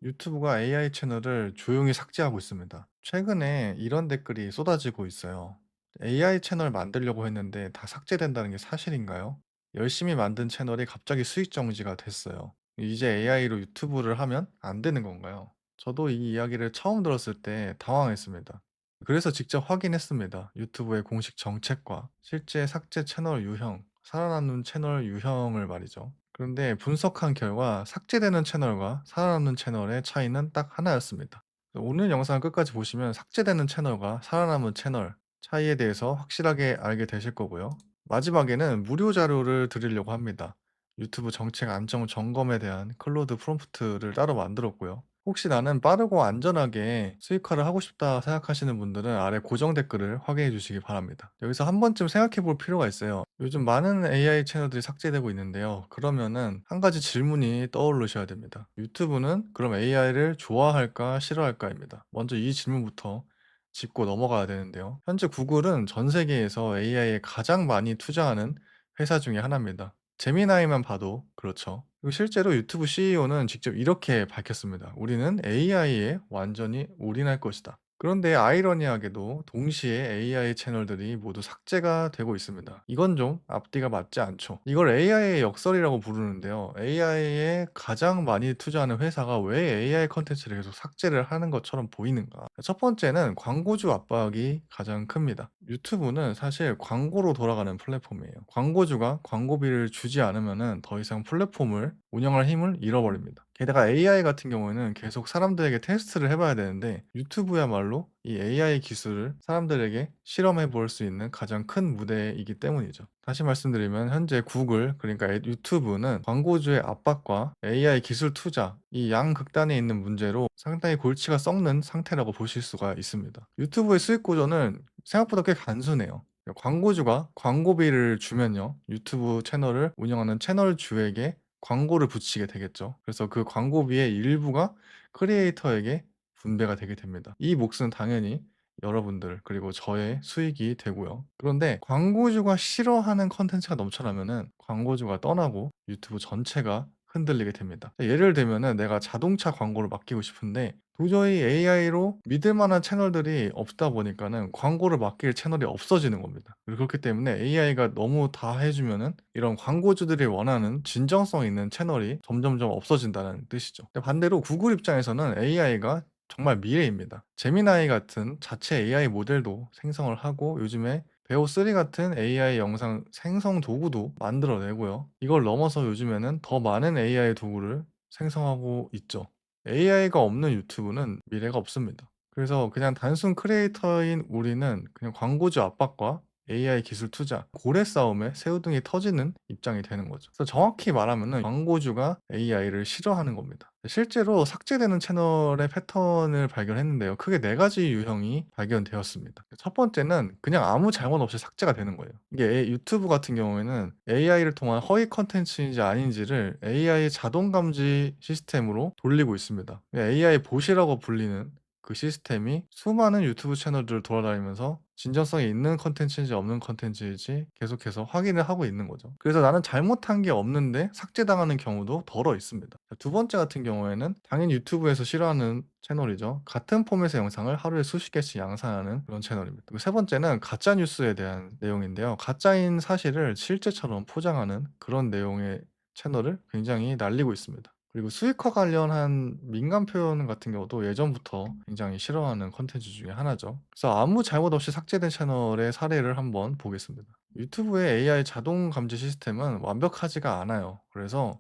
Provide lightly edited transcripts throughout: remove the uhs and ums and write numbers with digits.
유튜브가 AI 채널을 조용히 삭제하고 있습니다. 최근에 이런 댓글이 쏟아지고 있어요. AI 채널 만들려고 했는데 다 삭제된다는 게 사실인가요? 열심히 만든 채널이 갑자기 수익 정지가 됐어요. 이제 AI로 유튜브를 하면 안 되는 건가요? 저도 이 이야기를 처음 들었을 때 당황했습니다. 그래서 직접 확인했습니다. 유튜브의 공식 정책과 실제 삭제 채널 유형, 살아남는 채널 유형을 말이죠. 그런데 분석한 결과 삭제되는 채널과 살아남는 채널의 차이는 딱 하나였습니다. 오늘 영상 끝까지 보시면 삭제되는 채널과 살아남은 채널 차이에 대해서 확실하게 알게 되실 거고요. 마지막에는 무료 자료를 드리려고 합니다. 유튜브 정책 안정 점검에 대한 클로드 프롬프트를 따로 만들었고요. 혹시 나는 빠르고 안전하게 수익화를 하고 싶다 생각하시는 분들은 아래 고정 댓글을 확인해 주시기 바랍니다. 여기서 한 번쯤 생각해 볼 필요가 있어요. 요즘 많은 AI 채널들이 삭제되고 있는데요. 그러면은 한 가지 질문이 떠오르셔야 됩니다. 유튜브는 그럼 AI를 좋아할까 싫어할까입니다. 먼저 이 질문부터 짚고 넘어가야 되는데요. 현재 구글은 전 세계에서 AI에 가장 많이 투자하는 회사 중에 하나입니다. 제미나이만 봐도 그렇죠. 그리고 실제로 유튜브 CEO는 직접 이렇게 밝혔습니다. "우리는 AI에 완전히 올인할 것이다." 그런데 아이러니하게도 동시에 AI 채널들이 모두 삭제가 되고 있습니다. 이건 좀 앞뒤가 맞지 않죠. 이걸 AI의 역설이라고 부르는데요. AI에 가장 많이 투자하는 회사가 왜 AI 콘텐츠를 계속 삭제를 하는 것처럼 보이는가? 첫 번째는 광고주 압박이 가장 큽니다. 유튜브는 사실 광고로 돌아가는 플랫폼이에요. 광고주가 광고비를 주지 않으면은 더 이상 플랫폼을 운영할 힘을 잃어버립니다. 게다가 AI 같은 경우에는 계속 사람들에게 테스트를 해 봐야 되는데 유튜브야말로 이 AI 기술을 사람들에게 실험해 볼 수 있는 가장 큰 무대이기 때문이죠. 다시 말씀드리면 현재 구글 그러니까 유튜브는 광고주의 압박과 AI 기술 투자 이 양극단에 있는 문제로 상당히 골치가 썩는 상태라고 보실 수가 있습니다. 유튜브의 수익 구조는 생각보다 꽤 단순해요. 광고주가 광고비를 주면요. 유튜브 채널을 운영하는 채널주에게 광고를 붙이게 되겠죠. 그래서 그 광고비의 일부가 크리에이터에게 분배가 되게 됩니다. 이 몫은 당연히 여러분들 그리고 저의 수익이 되고요. 그런데 광고주가 싫어하는 콘텐츠가 넘쳐나면은 광고주가 떠나고 유튜브 전체가 흔들리게 됩니다. 예를 들면은 내가 자동차 광고를 맡기고 싶은데 도저히 AI로 믿을 만한 채널들이 없다 보니까는 광고를 맡길 채널이 없어지는 겁니다. 그렇기 때문에 AI가 너무 다 해 주면은 이런 광고주들이 원하는 진정성 있는 채널이 점점점 없어진다는 뜻이죠. 근데 반대로 구글 입장에서는 AI가 정말 미래입니다. 제미나이 같은 자체 AI 모델도 생성을 하고 요즘에 베오3 같은 AI 영상 생성 도구도 만들어 내고요. 이걸 넘어서 요즘에는 더 많은 AI 도구를 생성하고 있죠. AI가 없는 유튜브는 미래가 없습니다. 그래서 그냥 단순 크리에이터인 우리는 그냥 광고주 압박과 AI 기술 투자, 고래 싸움에 새우등이 터지는 입장이 되는 거죠. 그래서 정확히 말하면은 광고주가 AI를 싫어하는 겁니다. 실제로 삭제되는 채널의 패턴을 발견했는데요. 크게 4 가지 유형이 발견되었습니다. 첫 번째는 그냥 아무 잘못 없이 삭제가 되는 거예요. 이게 유튜브 같은 경우에는 AI를 통한 허위 콘텐츠인지 아닌지를 AI 자동 감지 시스템으로 돌리고 있습니다. AI 봇이라고 불리는 그 시스템이 수많은 유튜브 채널들을 돌아다니면서 진정성이 있는 콘텐츠인지 없는 콘텐츠인지 계속해서 확인을 하고 있는 거죠. 그래서 나는 잘못한 게 없는데 삭제당하는 경우도 덜어 있습니다. 두 번째 같은 경우에는 당연히 유튜브에서 싫어하는 채널이죠. 같은 포맷의 영상을 하루에 수십 개씩 양산하는 그런 채널입니다. 그리고 세 번째는 가짜 뉴스에 대한 내용인데요. 가짜인 사실을 실제처럼 포장하는 그런 내용의 채널을 굉장히 날리고 있습니다. 그리고 수익화 관련한 민감 표현 같은 경우도 예전부터 굉장히 싫어하는 콘텐츠 중에 하나죠. 그래서 아무 잘못 없이 삭제된 채널의 사례를 한번 보겠습니다. 유튜브의 AI 자동 감지 시스템은 완벽하지가 않아요. 그래서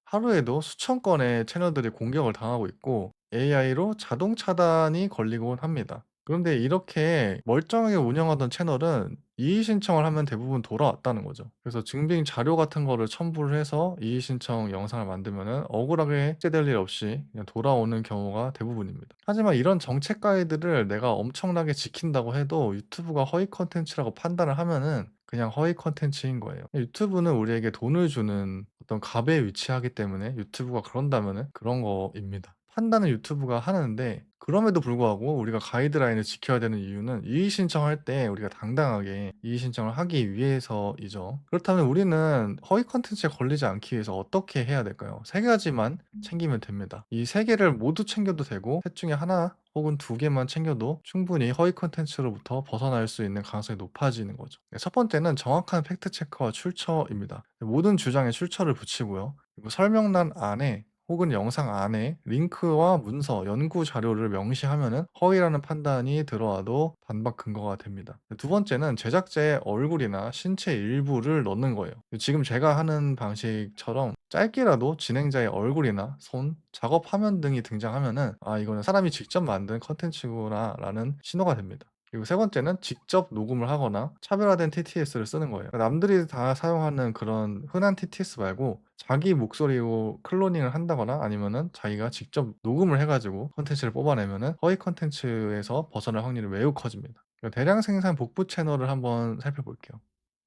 하루에도 수천 건의 채널들이 공격을 당하고 있고 AI로 자동 차단이 걸리곤 합니다. 그런데 이렇게 멀쩡하게 운영하던 채널은 이의 신청을 하면 대부분 돌아왔다는 거죠. 그래서 증빙 자료 같은 거를 첨부를 해서 이의 신청 영상을 만들면은 억울하게 삭제될 일 없이 그냥 돌아오는 경우가 대부분입니다. 하지만 이런 정책 가이드를 내가 엄청나게 지킨다고 해도 유튜브가 허위 콘텐츠라고 판단을 하면은 그냥 허위 콘텐츠인 거예요. 유튜브는 우리에게 돈을 주는 어떤 갑에 위치하기 때문에 유튜브가 그런다면은 그런 거입니다. 판단은 유튜브가 하는데 그럼에도 불구하고 우리가 가이드라인을 지켜야 되는 이유는 이의 신청할 때 우리가 당당하게 이의 신청을 하기 위해서이죠. 그렇다면 우리는 허위 콘텐츠에 걸리지 않기 위해서 어떻게 해야 될까요? 세 가지만 챙기면 됩니다. 이 세 개를 모두 챙겨도 되고 셋 중에 하나 혹은 두 개만 챙겨도 충분히 허위 콘텐츠로부터 벗어날 수 있는 가능성이 높아지는 거죠. 네, 첫 번째는 정확한 팩트 체크와 출처입니다. 모든 주장에 출처를 붙이고요. 그리고 설명란 안에 혹은 영상 안에 링크와 문서, 연구 자료를 명시하면은 허위라는 판단이 들어와도 반박 근거가 됩니다. 두 번째는 제작자의 얼굴이나 신체 일부를 넣는 거예요. 지금 제가 하는 방식처럼 짧게라도 진행자의 얼굴이나 손, 작업 화면 등이 등장하면은 '아 이거는 사람이 직접 만든 콘텐츠구나.'라는 신호가 됩니다. 그리고 세 번째는 직접 녹음을 하거나 차별화된 TTS를 쓰는 거예요. 남들이 다 사용하는 그런 흔한 TTS 말고 자기 목소리로 클로닝을 한다거나 아니면은 자기가 직접 녹음을 해 가지고 콘텐츠를 뽑아내면은 허위 콘텐츠에서 벗어날 확률이 매우 커집니다. 대량 생산 복구 채널을 한번 살펴볼게요.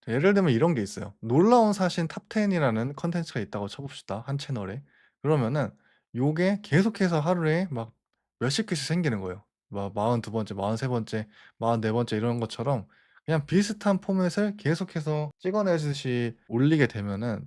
예를 들면 이런 게 있어요. 놀라운 사신 탑 10 이라는 콘텐츠가 있다고 쳐 봅시다, 한 채널에. 그러면은 요게 계속해서 하루에 막 몇십 개씩 생기는 거예요. 막 42 번째, 43 번째, 44 번째 이런 것처럼 그냥 비슷한 포맷을 계속해서 찍어내듯이 올리게 되면은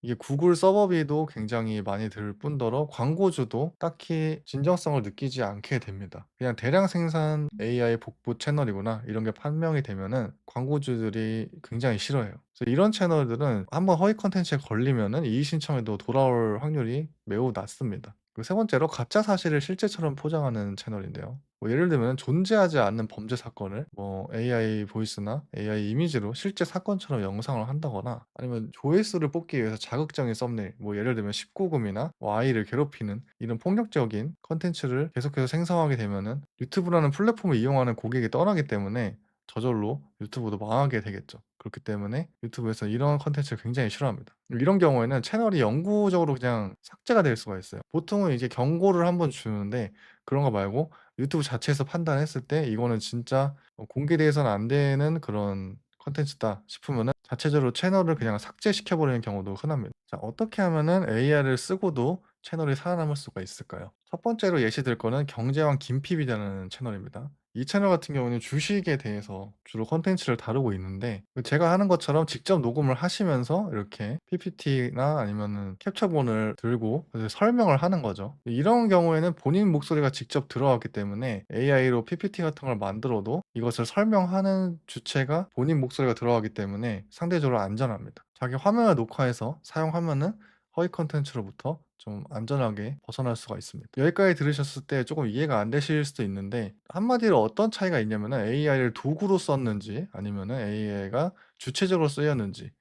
이게 구글 서버비도 굉장히 많이 들 뿐더러 광고주도 딱히 진정성을 느끼지 않게 됩니다. 그냥 '대량 생산 AI 복부 채널이구나.' 이런 게 판명이 되면은 광고주들이 굉장히 싫어해요. 그래서 이런 채널들은 한번 허위 콘텐츠에 걸리면은 이의 신청에도 돌아올 확률이 매우 낮습니다. 그리고 세 번째로 가짜 사실을 실제처럼 포장하는 채널인데요. 예를 들면 존재하지 않는 범죄 사건을 AI 보이스나 AI 이미지로 실제 사건처럼 영상을 한다거나 아니면 조회수를 뽑기 위해서 자극적인 썸네일 예를 들면 19 금이나 아이를 괴롭히는 이런 폭력적인 콘텐츠를 계속해서 생성하게 되면은 유튜브라는 플랫폼을 이용하는 고객이 떠나기 때문에 저절로 유튜브도 망하게 되겠죠. 그렇기 때문에 유튜브에서 이런 콘텐츠를 굉장히 싫어합니다. 이런 경우에는 채널이 영구적으로 그냥 삭제가 될 수가 있어요. 보통은 이제 경고를 한번 주는데 그런 거 말고 유튜브 자체에서 판단했을 때 '이거는 진짜 공개돼서는 안 되는 그런 콘텐츠다.' 싶으면은 자체적으로 채널을 그냥 삭제시켜 버리는 경우도 흔합니다. 자, 어떻게 하면은 AI를 쓰고도 채널이 살아남을 수가 있을까요? 첫 번째로 예시드릴 거는 경제왕 김PB라는 채널입니다. 이 채널 같은 경우는 주식에 대해서 주로 콘텐츠를 다루고 있는데 제가 하는 것처럼 직접 녹음을 하시면서 이렇게 PPT나 아니면은 캡처본을 들고 이제 설명을 하는 거죠. 이런 경우에는 본인 목소리가 직접 들어갔기 때문에 AI로 PPT 같은 걸 만들어도 이것을 설명하는 주체가 본인 목소리가 들어가기 때문에 상대적으로 안전합니다. 자기 화면을 녹화해서 사용하면은 허위 콘텐츠로부터 좀 안전하게 벗어날 수가 있습니다. 여기까지 들으셨을 때 조금 이해가 안 되실 수도 있는데 한마디로 어떤 차이가 있냐면은 AI를 도구로 썼는지 아니면은 AI가 주체적으로 쓰였는지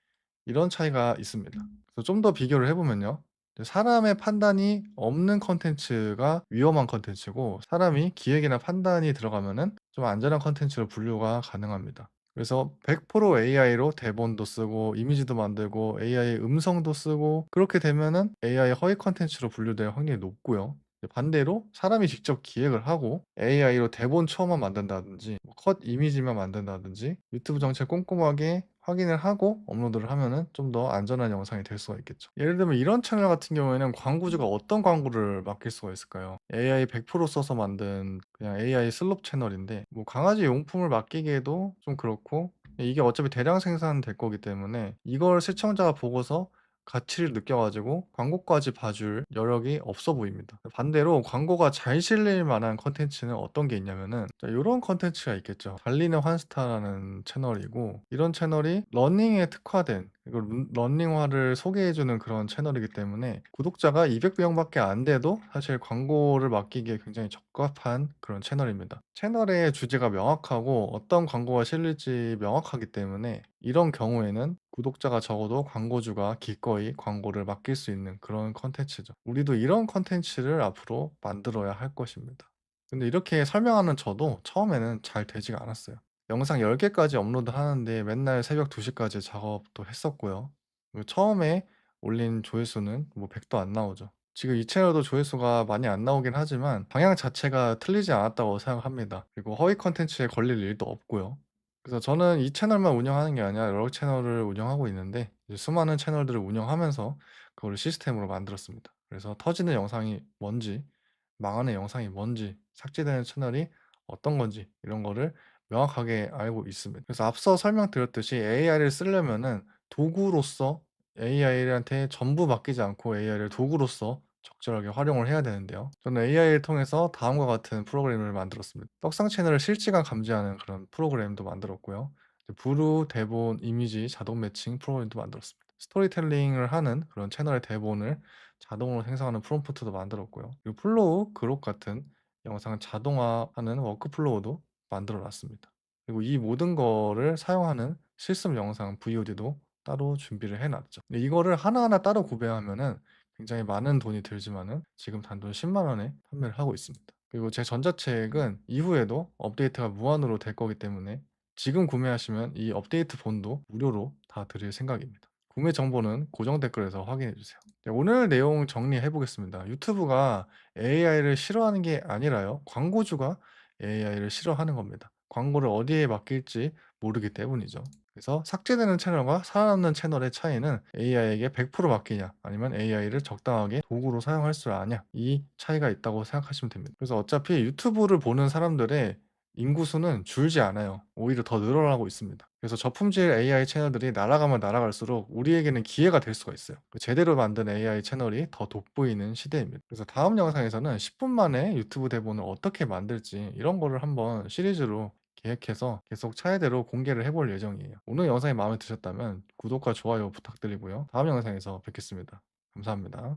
이런 차이가 있습니다. 그래서 좀 더 비교를 해 보면요. 사람의 판단이 없는 콘텐츠가 위험한 콘텐츠고 사람이 기획이나 판단이 들어가면은 좀 안전한 콘텐츠로 분류가 가능합니다. 그래서 100% AI로 대본도 쓰고 이미지도 만들고 AI 음성도 쓰고 그렇게 되면은 AI 허위 콘텐츠로 분류될 확률이 높고요. 반대로 사람이 직접 기획을 하고 AI로 대본 처음만 만든다든지 컷 이미지만 만든다든지 유튜브 전체 꼼꼼하게 확인을 하고 업로드를 하면은 좀 더 안전한 영상이 될 수가 있겠죠. 예를 들면 이런 채널 같은 경우에는 광고주가 어떤 광고를 맡길 수가 있을까요? AI 100% 써서 만든 그냥 AI 슬롭 채널인데 강아지 용품을 맡기기에도 좀 그렇고 이게 어차피 대량 생산될 거기 때문에 이걸 시청자가 보고서 가치를 느껴 가지고 광고까지 봐줄 여력이 없어 보입니다. 반대로 광고가 잘 실릴 만한 콘텐츠는 어떤 게 있냐면은 요런 콘텐츠가 있겠죠. 달리는 환스타라는 채널이고 이런 채널이 러닝에 특화된 그리고 러닝화를 소개해 주는 그런 채널이기 때문에 구독자가 200 명밖에 안 돼도 사실 광고를 맡기기에 굉장히 적합한 그런 채널입니다. 채널의 주제가 명확하고 어떤 광고가 실릴지 명확하기 때문에 이런 경우에는 구독자가 적어도 광고주가 기꺼이 광고를 맡길 수 있는 그런 콘텐츠죠. 우리도 이런 콘텐츠를 앞으로 만들어야 할 것입니다. 근데 이렇게 설명하는 저도 처음에는 잘 되지가 않았어요. 영상 10 개까지 업로드하는데 맨날 새벽 2 시까지 작업도 했었고요. 그리고 처음에 올린 조회수는 100도 안 나오죠. 지금 이 채널도 조회수가 많이 안 나오긴 하지만 방향 자체가 틀리지 않았다고 생각합니다. 그리고 허위 콘텐츠에 걸릴 일도 없고요. 그래서 저는 이 채널만 운영하는 게 아니라 여러 채널을 운영하고 있는데 이제 수많은 채널들을 운영하면서 그거를 시스템으로 만들었습니다. 그래서 터지는 영상이 뭔지 망하는 영상이 뭔지, 삭제되는 채널이 어떤 건지 이런 거를 명확하게 알고 있습니다. 그래서 앞서 설명드렸듯이 AI를 쓰려면은 도구로서 AI한테 전부 맡기지 않고 AI를 도구로서 적절하게 활용을 해야 되는데요. 저는 AI를 통해서 다음과 같은 프로그램을 만들었습니다. 떡상 채널을 실시간 감지하는 그런 프로그램도 만들었고요. 부루, 대본, 이미지 자동 매칭 프로그램도 만들었습니다. 스토리텔링을 하는 그런 채널의 대본을 자동으로 생성하는 프롬프트도 만들었고요. 그리고 플로우, 그록 같은 영상을 자동화하는 워크플로우도 만들어 놨습니다. 그리고 이 모든 거를 사용하는 실습 영상 VOD도 따로 준비를 해 놨죠. 근데 이거를 하나하나 따로 구매하면은 굉장히 많은 돈이 들지만은 지금 단돈 10만 원에 판매를 하고 있습니다. 그리고 제 전자책은 이후에도 업데이트가 무한으로 될 거기 때문에 지금 구매하시면 이 업데이트 본도 무료로 다 드릴 생각입니다. 구매 정보는 고정 댓글에서 확인해 주세요. 네, 오늘 내용 정리해 보겠습니다. 유튜브가 AI를 싫어하는 게 아니라요. 광고주가 AI를 싫어하는 겁니다. 광고를 어디에 맡길지 모르기 때문이죠. 그래서 삭제되는 채널과 살아남는 채널의 차이는 AI에게 100% 맡기냐 아니면 AI를 적당하게 도구로 사용할 줄 아냐 이 차이가 있다고 생각하시면 됩니다. 그래서 어차피 유튜브를 보는 사람들의 인구수는 줄지 않아요. 오히려 더 늘어나고 있습니다. 그래서 저품질 AI 채널들이 날아가면 날아갈수록 우리에게는 기회가 될 수가 있어요. 그 제대로 만든 AI 채널이 더 돋보이는 시대입니다. 그래서 다음 영상에서는 10분 만에 유튜브 대본을 어떻게 만들지 이런 거를 한번 시리즈로 계획해서 계속 차례대로 공개를 해볼 예정이에요. 오늘 영상이 마음에 드셨다면 구독과 좋아요 부탁드리고요. 다음 영상에서 뵙겠습니다. 감사합니다.